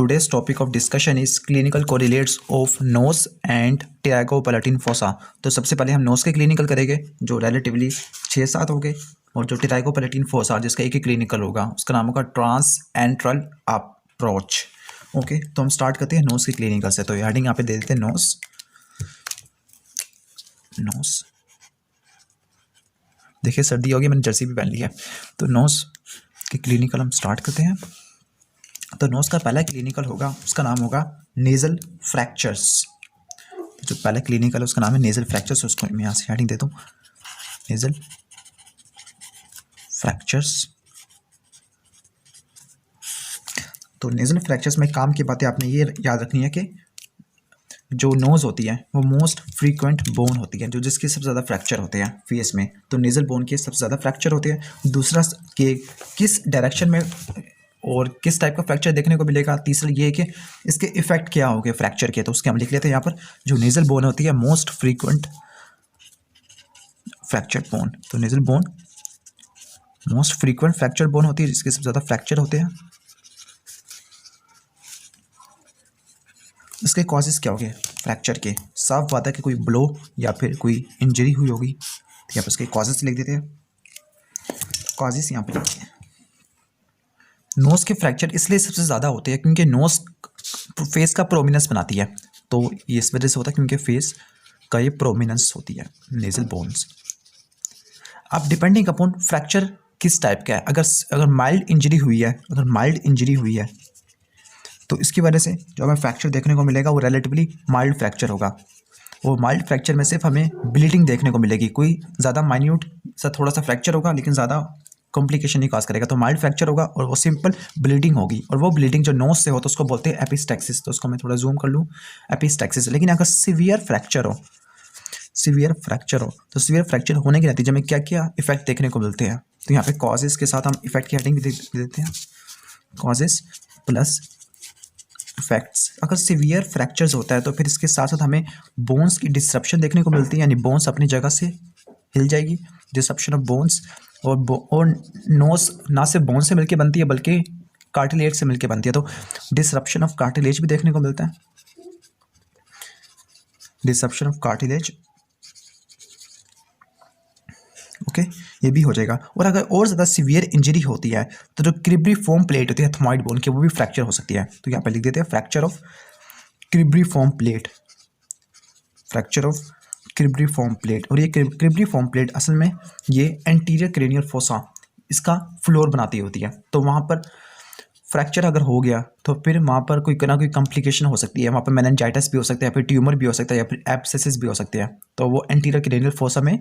today's topic of discussion is clinical correlates of nose and Tirago-Palatin fossa। तो सबसे पहले हम नोज के क्लिनिकल करेंगे जो रिलेटिवली 6-7 हो गए, और जो Tirago-Palatin fossa जिसका एक ही क्लिनिकल होगा उसका नाम होगा ट्रांस एंट्रल अप्रोच। ओके, तो हम स्टार्ट करते हैं नोज के क्लिनिकल से। तो हेडिंग यहाँ पे दे देते हैं नोज। देखिए सर्दी होगी, मैंने जर्सी भी पहन ली है। तो नोज के क्लिनिकल हम स्टार्ट करते हैं। तो नोज का पहला क्लिनिकल होगा, उसका नाम होगा नेजल फ्रैक्चर्स। जो पहला क्लिनिकल है उसका नाम है नेजल फ्रैक्चर्स। उसको मैं यहाँ से हेडिंग देता हूँ, नेजल फ्रैक्चर्स। तो नेजल फ्रैक्चर्स में काम की बातें आपने ये याद रखनी है कि जो नोज़ होती है वो मोस्ट फ्रीक्वेंट बोन होती है, जो जिसके सबसे ज़्यादा फ्रैक्चर होते हैं फेस में। तो नेजल बोन के सबसे ज़्यादा फ्रैक्चर होते हैं। दूसरा कि किस डायरेक्शन में और किस टाइप का फ्रैक्चर देखने को मिलेगा। तीसरा ये है कि इसके इफेक्ट क्या हो गए फ्रैक्चर के। तो उसके हम लिख लेते हैं यहाँ पर, जो नेजल बोन होती है मोस्ट फ्रीक्वेंट फ्रैक्चर बोन। तो nasal bone most frequent fracture bone होती है, जिसके सबसे ज़्यादा फ्रैक्चर होते हैं। इसके कॉजेज़ क्या हो गए फ्रैक्चर के। साफ बात है कि कोई ब्लो या फिर कोई इंजरी हुई होगी। तो यहाँ पर इसके कॉजेज़ लिख देते हैं। कॉजेज़ यहाँ पे लिखते हैं। नोज़ के फ्रैक्चर इसलिए सबसे ज़्यादा होते हैं क्योंकि नोज़ फेस का प्रोमिनेंस बनाती है। तो ये इस वजह से होता है क्योंकि फेस का ये प्रोमिनेंस होती है नेजल बोन्स। अब डिपेंडिंग अपॉन फ्रैक्चर किस टाइप का है, अगर माइल्ड इंजरी हुई है तो इसकी वजह से जो हमें फ्रैक्चर देखने को मिलेगा वो रिलेटिवली माइल्ड फ्रैक्चर होगा। वो माइल्ड फ्रैक्चर में सिर्फ हमें ब्लीडिंग देखने को मिलेगी, कोई ज़्यादा माइन्यूट सा थोड़ा सा फ्रैक्चर होगा लेकिन ज़्यादा कॉम्प्लिकेशन नहीं कॉज करेगा। तो माइल्ड फ्रैक्चर होगा और वो सिंपल ब्लीडिंग होगी, और वो ब्लीडिंग जो नोज से हो तो उसको बोलते हैं एपिस्टैक्सिस। तो उसको मैं थोड़ा जूम कर लूँ, एपिस्टैक्सिस। लेकिन अगर सीवियर फ्रैक्चर हो तो सीवियर फ्रैक्चर होने के नतीजे में क्या क्या इफेक्ट देखने को मिलते हैं। तो यहाँ पे कॉजेज़ के साथ हम इफेक्ट की हेडिंग भी दे देते हैं, कॉजेज़ प्लस इफेक्ट्स। अगर सीवियर फ्रैक्चर्स होता है तो फिर इसके साथ साथ हमें बोन्स की डिसरप्शन देखने को मिलती है, यानी बोन्स अपनी जगह से हिल जाएगी, डिसरप्शन ऑफ बोन्स। और नोज ना सिर्फ बोन से मिलके बनती है बल्कि कार्टिलेज से मिलके बनती है। तो डिसरप्शन ऑफ कार्टिलेज भी देखने को मिलता है, डिसरप्शन ऑफ कार्टिलेज। ओके, ये भी हो जाएगा। और अगर और ज़्यादा सीवियर इंजरी होती है तो जो क्रिब्रिफॉर्म प्लेट होती है थमाइड बोन की, वो भी फ्रैक्चर हो सकती है। तो यहाँ पे लिख देते हैं fracture of cribriform plate, fracture of cribriform plate. और ये क्रिब्रिफॉर्म प्लेट असल में ये एंटीरियर क्रेनियल फोसा इसका फ्लोर बनाती होती है। तो वहाँ पर फ्रैक्चर अगर हो गया तो फिर वहाँ पर कोई ना कोई कॉम्प्लिकेशन हो सकती है। वहाँ पर मेनिंजाइटिस भी हो सकता है, या फिर ट्यूमर भी हो सकता है, या फिर एब्सेसिस भी हो सकते हैं। तो वो एंटीरियर क्रेनियल फोसा में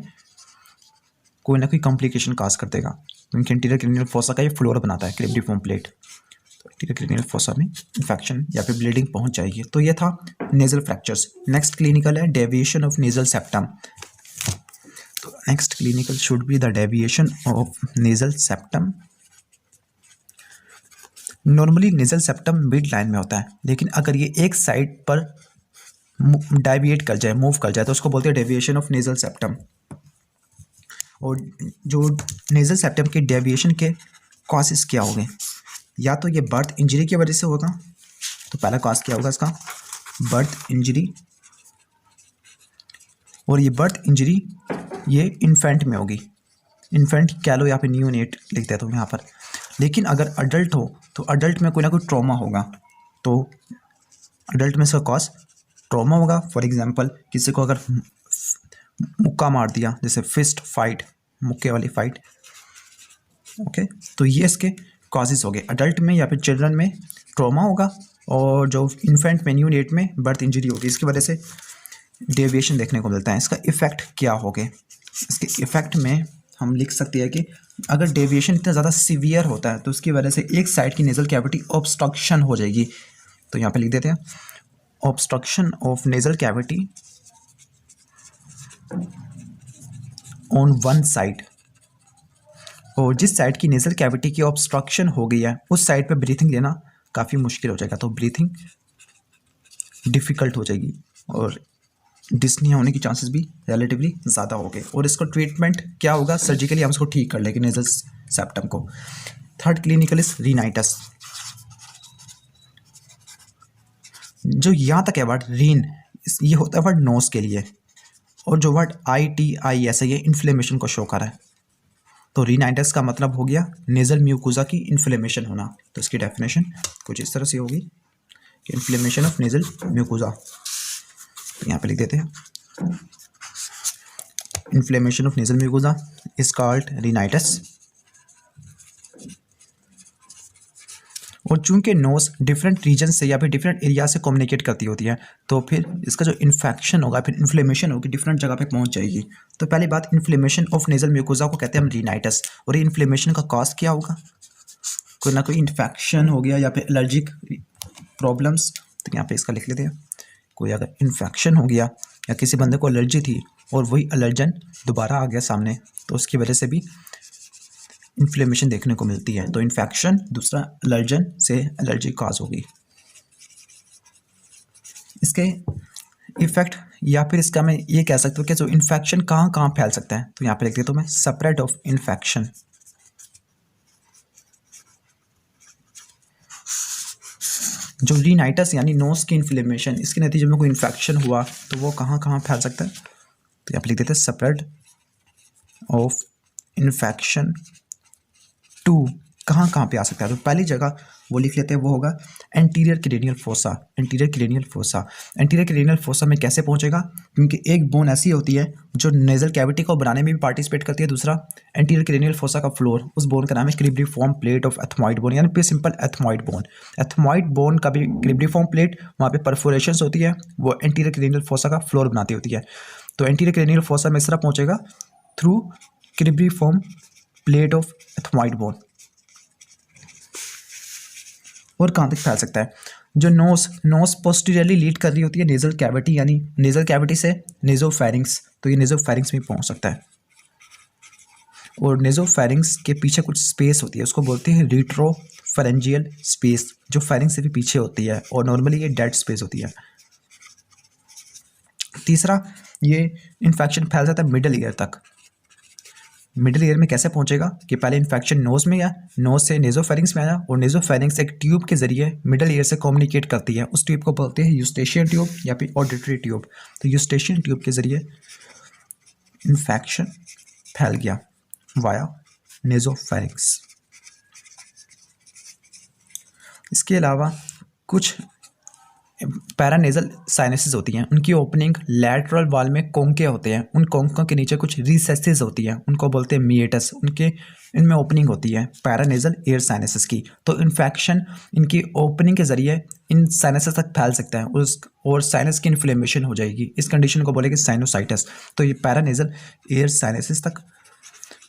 कोई ना कोई कॉम्प्लिकेशन काज कर देगा, क्योंकि एंटीरियर क्रेनियल फोसा का ये फ्लोर बनाता है क्रिब्रिफॉर्म प्लेट। तो एंटीरियर क्रेनियल फोसा में इन्फेक्शन या फिर ब्लीडिंग पहुंच जाएगी। तो ये था नेजल फ्रैक्चर्स। नेक्स्ट क्लिनिकल है डेविएशन ऑफ नेजल सेप्टम। तो next clinical should be the deviation of nasal septum. Normally nasal septum mid line में होता है, लेकिन अगर ये एक साइड पर डेविएट कर जाए, मूव कर जाए, तो उसको बोलते हैं डेविएशन ऑफ नेजल सेप्टम। और जो नेजल सेप्टम के डेविएशन के कॉजेस क्या होंगे, या तो ये बर्थ इंजरी की वजह से होगा। तो पहला कॉज क्या होगा इसका, बर्थ इंजरी। और ये बर्थ इंजरी ये इन्फेंट में होगी, इन्फेंट कह लो या फिर न्यूनेट लिख देता हूँ यहाँ पर। लेकिन अगर अडल्ट हो तो अडल्ट में कोई ना कोई ट्रॉमा होगा। तो अडल्ट में इसका कॉज ट्रॉमा होगा। फॉर एग्जांपल किसी को अगर मुक्का मार दिया, जैसे फिस्ट फाइट, मुक्के वाली फाइट। ओके, तो ये इसके कॉजेज़ हो गए। अडल्ट में या फिर चिल्ड्रन में ट्रॉमा होगा, और जो इन्फेंट में न्यूनेट में बर्थ इंजरी होगी। इसकी वजह से डेविएशन देखने को मिलता है। इसका इफेक्ट क्या हो गए, इसके इफेक्ट में हम लिख सकते हैं कि अगर डेविएशन इतना ज़्यादा सीवियर होता है तो उसकी वजह से एक साइड की नेजल कैविटी ऑब्स्ट्रक्शन हो जाएगी। तो यहाँ पे लिख देते हैं obstruction of nasal cavity on one side. और जिस साइड की नेजल कैविटी की ऑब्स्ट्रक्शन हो गई है उस साइड पे ब्रीथिंग लेना काफ़ी मुश्किल हो जाएगा। तो ब्रीथिंग डिफ़िकल्ट हो जाएगी और डिस्निया होने की चांसेस भी रिलेटिवली ज़्यादा हो गए। और इसका ट्रीटमेंट क्या होगा, सर्जिकली हम इसको ठीक कर लेंगे नेजल सेप्टम को। Third clinical is rhinitis. जो यहाँ तक है वर्ड रीन, ये होता है वर्ड नोज के लिए, और जो वर्ड ITIS है ये इन्फ्लेमेशन को शो कर रहा है। तो रीनाइटिस का मतलब हो गया नेजल म्यूकोजा की इन्फ्लेमेशन होना। तो इसकी डेफिनेशन कुछ इस तरह से होगी कि इन्फ्लेमेशन ऑफ नेजल म्यूकोजा, तो यहाँ पे लिख देते हैं inflammation of nasal mucosa is called rhinitis. और चूंकि नोज डिफरेंट रीजन से या फिर डिफरेंट एरिया से कम्युनिकेट करती होती है, तो फिर इसका जो इन्फेक्शन होगा, फिर इन्फ्लेमेशन होगी, डिफरेंट जगह पे पहुंच जाएगी। तो पहली बात, इन्फ्लेमेशन ऑफ नेजल म्यूकोजा को कहते हैं हम रीनाइटिस। और ये इन्फ्लेमेशन का कॉज क्या होगा? कोई ना कोई इन्फेक्शन हो गया या फिर एलर्जिक प्रॉब्लम्स। तो यहाँ पे इसका लिख लेते हैं, कोई अगर इन्फेक्शन हो गया या किसी बंदे को एलर्जी थी और वही एलर्जन दोबारा आ गया सामने, तो उसकी वजह से भी इन्फ्लेमेशन देखने को मिलती है। तो इन्फेक्शन, दूसरा एलर्जन से एलर्जी कॉज होगी। इसके इफेक्ट या फिर इसका मैं ये कह सकता हूँ कि जो इन्फेक्शन कहाँ कहाँ फैल सकता है, तो यहाँ पे लिख देता हूँ मैं स्प्रेड ऑफ इन्फेक्शन। जो रीनाइटिस यानी नोज की इन्फ्लेमेशन, इसके नतीजे में कोई इन्फेक्शन हुआ तो वो कहाँ कहाँ फैल सकता है, तो यहाँ पे लिख देते हैं स्प्रेड ऑफ इन्फेक्शन टू, कहाँ कहाँ पे आ सकता है। तो पहली जगह वो लिख लेते हैं, वो होगा anterior cranial fossa. Anterior cranial fossa, anterior cranial fossa में कैसे पहुंचेगा? क्योंकि एक बोन ऐसी होती है जो नेजल कैविटी को बनाने में भी पार्टिसिपेट करती है। दूसरा, एंटीरियर क्रेनियल फोसा का फ्लोर, उस बोन का नाम है cribriform plate of ethmoid bone, यानी फिर simple ethmoid bone. Ethmoid bone का भी क्रिब्रिफॉर्म प्लेट, वहाँ पे परफोरेशंस होती है, वो एंटीरियर क्रेनियल फोसा का फ्लोर बनाती होती है। तो एंटीरियर क्रेनियल फोसा में इस तरह पहुंचेगा through cribriform plate of ethmoid bone. और कहाँ तक फैल सकता है? जो नोज पोस्टीरियरली लीड कर रही होती है नेजल कैविटी, यानी नेजल कैविटी से नेजोफेरिंक्स, तो ये नेजोफेरिंक्स में पहुंच सकता है। और नेजोफेरिंक्स के पीछे कुछ स्पेस होती है, उसको बोलते हैं रिट्रोफेरेंजियल स्पेस, जो फेरिंक्स से भी पीछे होती है, और नॉर्मली ये डेड स्पेस होती है। तीसरा, ये इन्फेक्शन फैल जाता है मिडल ईयर तक। मिडिल ईयर में कैसे पहुंचेगा कि पहले इन्फेक्शन नोज में आया, नोज से नेजोफेरिंक्स में आया, और नेजोफेरिंक्स एक ट्यूब के जरिए मिडिल ईयर से कम्युनिकेट करती है। उस ट्यूब को बोलते हैं यूस्टेशियन ट्यूब या फिर ऑडिटरी ट्यूब। तो यूस्टेशियन ट्यूब के जरिए इन्फेक्शन फैल गया वाया नेजोफेरिंक्स। इसके अलावा कुछ पैरानेजल साइनसेस होती हैं, उनकी ओपनिंग लैटरल वॉल में कोंके होते हैं, उन कोंकों के नीचे कुछ रिसेसेस होती हैं, उनको बोलते हैं मिएटस, उनके इनमें ओपनिंग होती है पैरानेजल एयर साइनसेस की। तो इन्फेक्शन इनकी ओपनिंग के जरिए इन साइनसेस तक फैल सकता है और साइनस की इन्फ्लेमेशन हो जाएगी। इस कंडीशन को बोलेंगे साइनोसाइटिस। तो ये पैरानेजल एयर साइनसेस तक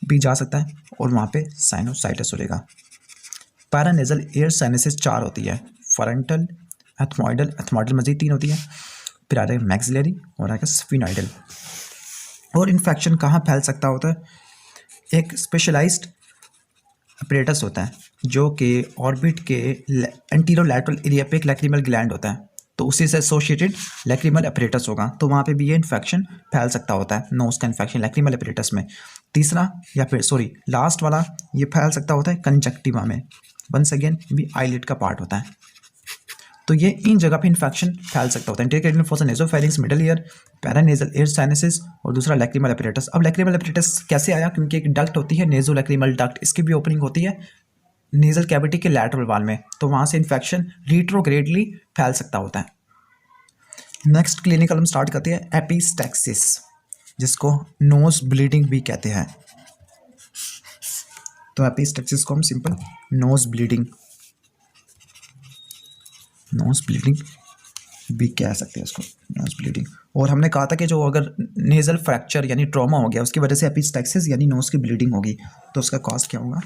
भी जा सकता है और वहाँ पे साइनोसाइटिस हो जाएगा। पैरानेजल एयर साइनसेस 4 होती है, फ्रंटल, एथमॉइडल, एथमॉइडल मजीद 3 होती है, फिर आ रहा है मैक्सिलरी और आएगा स्फिनॉइडल। और इन्फेक्शन कहाँ फैल सकता होता है? एक स्पेशलाइज्ड अपरेटस होता है जो कि ऑर्बिट के एंटीरोलैटरल एरिया पे एक लैक्रिमल ग्लैंड होता है, तो उसी से एसोसिएटेड लैक्रिमल अपरेटस होगा, तो वहाँ पे भी ये इन्फेक्शन फैल सकता होता है, नोज का इन्फेक्शन लैक्रिमल अपरेटस में। तीसरा या फिर लास्ट वाला ये फैल सकता होता है कंजक्टिवा में। वंस अगेन भी आईलिड का पार्ट होता है, तो ये इन जगह पे इन्फेक्शन फैल सकता होता है। Anterior cranial fossa, nasopharynx, middle ear, paranasal air sinuses और दूसरा लैक्रिमल अपरेटस। अब लैक्रिमल अपरेटस कैसे आया? क्योंकि एक डक्ट होती है नेजो लैक्रिमल डक्ट, इसकी भी ओपनिंग होती है नेजल कैविटी के लैटरल वॉल में, तो वहाँ से इन्फेक्शन रिट्रोग्रेडली फैल सकता होता है। नेक्स्ट क्लिनिकल हम स्टार्ट करते हैं एपिस्टैक्सिस, जिसको नोज ब्लीडिंग भी कहते हैं। तो एपिस्टैक्सिस को हम सिंपल नोज ब्लीडिंग भी कह सकते हैं इसको, नोज ब्लीडिंग। और हमने कहा था कि जो अगर नेजल फ्रैक्चर यानी ट्रॉमा हो गया उसकी वजह से एपिस्टैक्सिस यानी नोज की ब्लीडिंग होगी, तो उसका कॉज क्या होगा?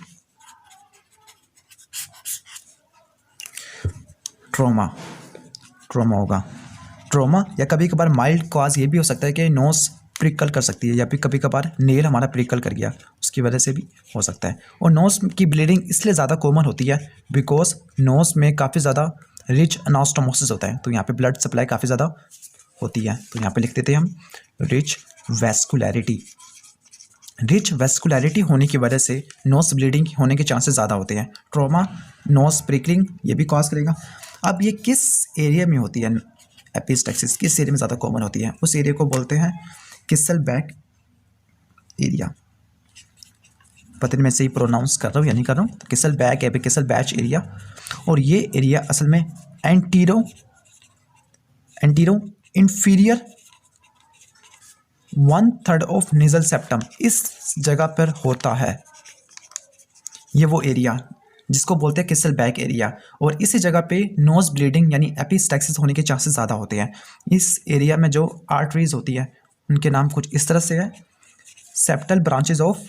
ट्रॉमा होगा। ट्रॉमा या कभी कभार माइल्ड कॉज ये भी हो सकता है कि नोज प्रिकल कर सकती है, या फिर कभी कभार नेल हमारा प्रिकल कर गया, उसकी वजह से भी हो सकता है। और नोज की ब्लीडिंग इसलिए ज़्यादा कॉमन होती है बिकॉज नोज में काफ़ी ज़्यादा रिच एनास्टोमोसिस होता है, तो यहाँ पे ब्लड सप्लाई काफ़ी ज़्यादा होती है। तो यहाँ पे लिख देते हैं हम रिच वेस्कुलैरिटी होने की वजह से नोज ब्लीडिंग होने के चांसेस ज़्यादा होते हैं। ट्रॉमा, नोज प्रिकलिंग ये भी कॉज करेगा। अब ये किस एरिया में होती है? एपिस्टैक्सिस किस एरिया में ज़्यादा कॉमन होती है, उस एरिया को बोलते हैं किसलबैक एरिया। पता नहीं मैं सही प्रोनाउंस कर रहा हूँ या नहीं कर रहा हूँ, तो किसलबैक या किसलबैच एरिया। और ये एरिया असल में antero inferior 1/3 of nasal septum, इस जगह पर होता है। ये वो एरिया जिसको बोलते हैं किसलबैक एरिया, और इसी जगह पे नोज ब्लीडिंग यानी एपिस्टैक्सिस होने के चांसेस ज़्यादा होते हैं। इस एरिया में जो आर्टरीज होती है उनके नाम कुछ इस तरह से है, सेप्टल ब्रांचेस ऑफ,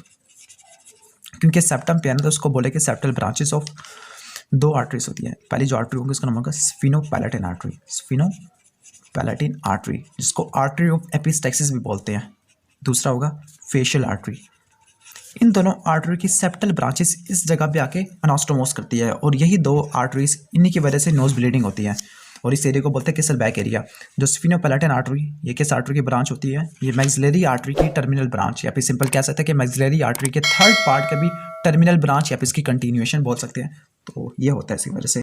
क्योंकि सेप्टम पे है ना तो उसको बोले कि सेप्टल ब्रांचेस ऑफ 2 आर्टरीज होती है। पहली जो आर्टरी होगी उसका नाम होगा स्फीनोपैलेटिन आर्टरी, स्फीनोपैलेटिन आर्टरी, जिसको आर्टरी ऑफ एपिस्टैक्सिस भी बोलते हैं। दूसरा होगा फेशियल आर्टरी। इन दोनों आर्टरी की सेप्टल ब्रांचेस इस जगह पे आके अनास्टोमोस करती है, और यही 2 आर्टरीज, इन्हीं की वजह से नोज ब्लीडिंग होती है, और इस एरिया को बोलते हैं किसलबैक एरिया। जो स्फीनोपैलेटिन आर्टरी, ये किस आर्टरी की ब्रांच होती है, ये मैक्सिलरी आर्टरी की टर्मिनल ब्रांच, या फिर सिंपल कह सकते हैं कि मैक्सिलरी आर्टरी के 3rd पार्ट का भी टर्मिनल ब्रांच या फिर इसकी कंटिन्यूएशन बोल सकते हैं। तो ये होता है इसी वजह से।